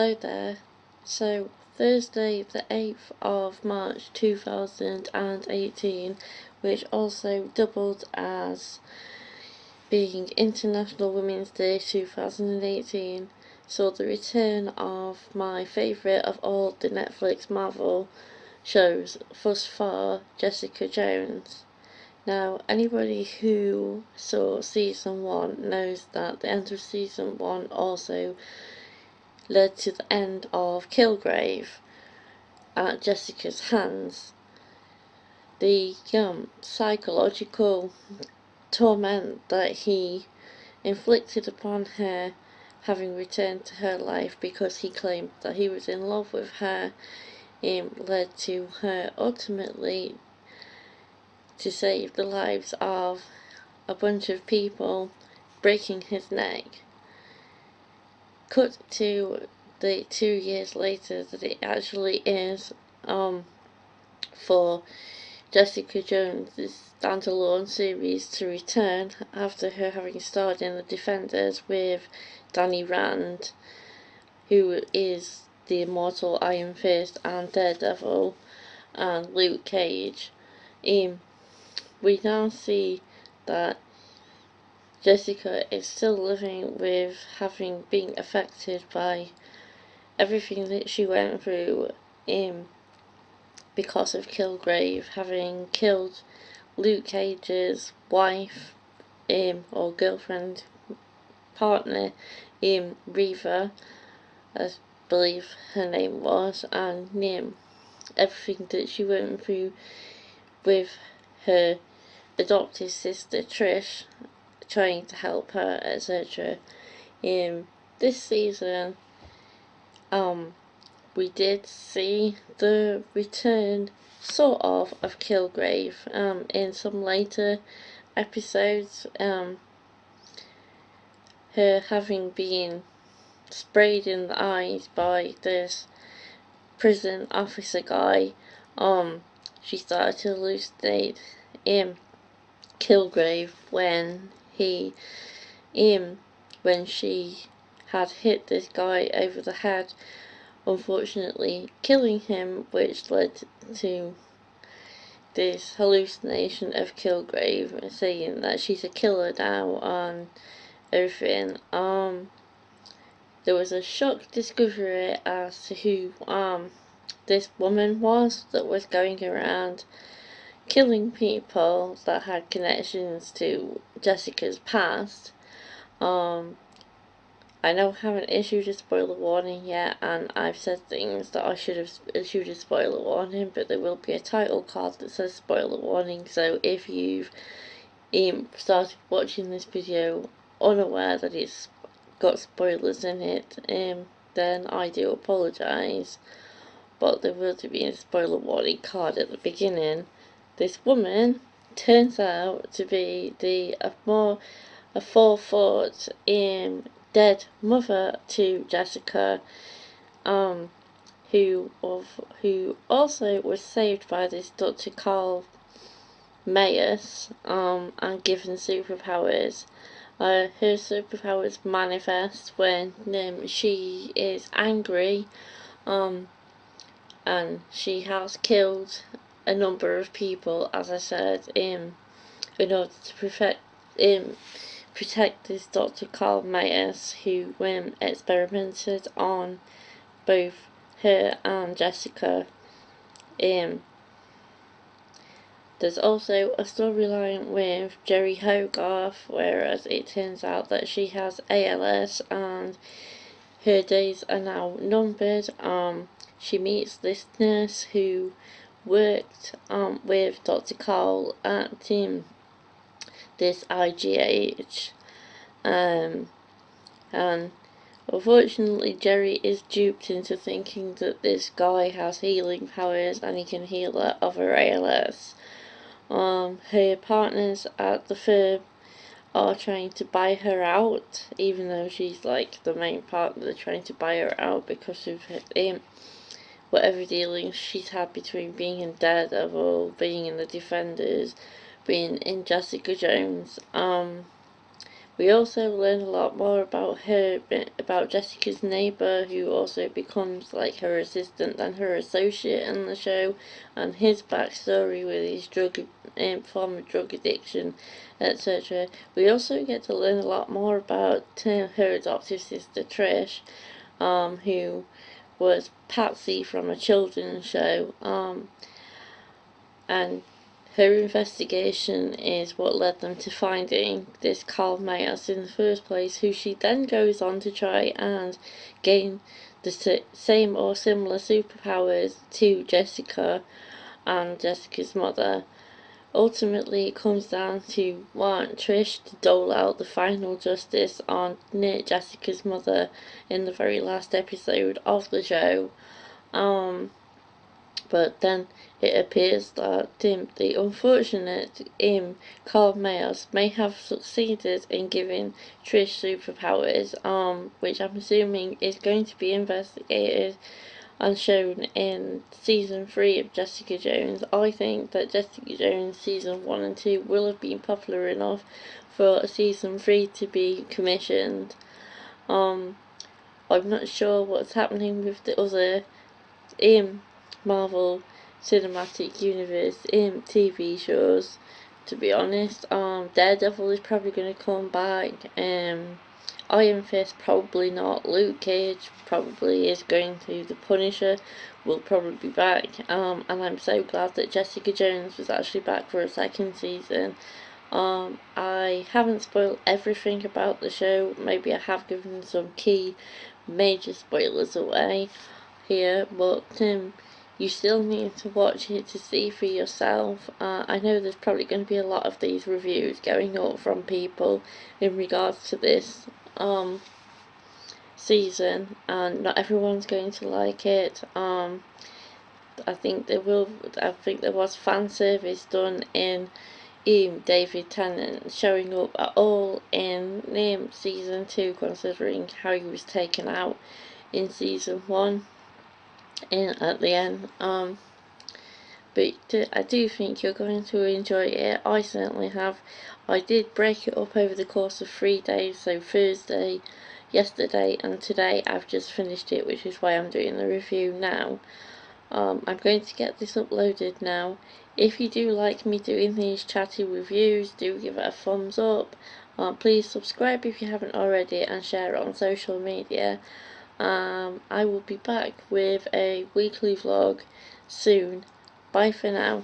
Hello there. So, Thursday the 8th of March 2018, which also doubled as being International Women's Day 2018, saw the return of my favourite of all the Netflix Marvel shows thus far, Jessica Jones. Now, anybody who saw season 1 knows that the end of season 1 also led to the end of Kilgrave at Jessica's hands. The psychological torment that he inflicted upon her, having returned to her life because he claimed that he was in love with her, led to her ultimately to save the lives of a bunch of people, breaking his neck. Cut to the 2 years later that it actually is for Jessica Jones' standalone series to return after her having starred in The Defenders with Danny Rand, who is the immortal Iron Fist and Daredevil, and Luke Cage. We now see that Jessica is still living with having been affected by everything that she went through because of Kilgrave, having killed Luke Cage's wife or girlfriend, partner, Reva, I believe her name was, and everything that she went through with her adopted sister Trish, trying to help her, etc. This season, we did see the return, sort of Kilgrave, in some later episodes, her having been sprayed in the eyes by this prison officer guy. She started to hallucinate Kilgrave when she had hit this guy over the head, unfortunately killing him, which led to this hallucination of Kilgrave, saying that she's a killer now and everything. There was a shock discovery as to who this woman was that was going around killing people that had connections to Jessica's past. I know I haven't issued a spoiler warning yet, and I've said things that I should have issued a spoiler warning, but there will be a title card that says spoiler warning, so if you've started watching this video unaware that it's got spoilers in it, then I do apologise, but there will be a spoiler warning card at the beginning. This woman turns out to be a 4-foot dead mother to Jessica, who also was saved by this Dr. Carl Mayes, and given superpowers. Her superpowers manifest when she is angry, and she has killed a number of people, as I said, in order to protect this Dr. Carl Mayes, who experimented on both her and Jessica. There's also a storyline with Jerry Hogarth, whereas it turns out that she has ALS and her days are now numbered. She meets this nurse who worked with Dr. Carl at this IGH, and unfortunately Jerry is duped into thinking that this guy has healing powers and he can heal her of her ALS. Her partners at the firm are trying to buy her out, even though she's like the main partner. They're trying to buy her out because of her, whatever dealings she's had between being in Daredevil, being in The Defenders, being in Jessica Jones. We also learn a lot more about about Jessica's neighbour, who also becomes like her assistant and her associate in the show, and his backstory with his former drug addiction, etc. We also get to learn a lot more about her adoptive sister Trish, who was Patsy from a children's show, and her investigation is what led them to finding this Carl Myers in the first place, who she then goes on to try and gain the same or similar superpowers to Jessica and Jessica's mother. Ultimately, it comes down to want Trish to dole out the final justice on Jessica's mother in the very last episode of the show. But then it appears that the unfortunate Carl Mayers may have succeeded in giving Trish superpowers, which I'm assuming is going to be investigated and shown in season 3 of Jessica Jones. I think that Jessica Jones season 1 and 2 will have been popular enough for season 3 to be commissioned. I'm not sure what's happening with the other Marvel Cinematic Universe TV shows, to be honest. Daredevil is probably going to come back. Iron Fist probably not. Luke Cage probably is going to. The Punisher will probably be back. And I'm so glad that Jessica Jones was actually back for a second season. I haven't spoiled everything about the show. Maybe I have given some key major spoilers away here, but you still need to watch it to see for yourself. I know there's probably going to be a lot of these reviews going up from people in regards to this season, and not everyone's going to like it. I think there was fan service done in David Tennant showing up at all in season 2, considering how he was taken out in season 1 at the end. But I do think you're going to enjoy it. I certainly have. I did break it up over the course of 3 days, so Thursday, yesterday and today I've just finished it, which is why I'm doing the review now. I'm going to get this uploaded now. If you do like me doing these chatty reviews, do give it a thumbs up. Please subscribe if you haven't already, and share it on social media. I will be back with a weekly vlog soon. Bye for now.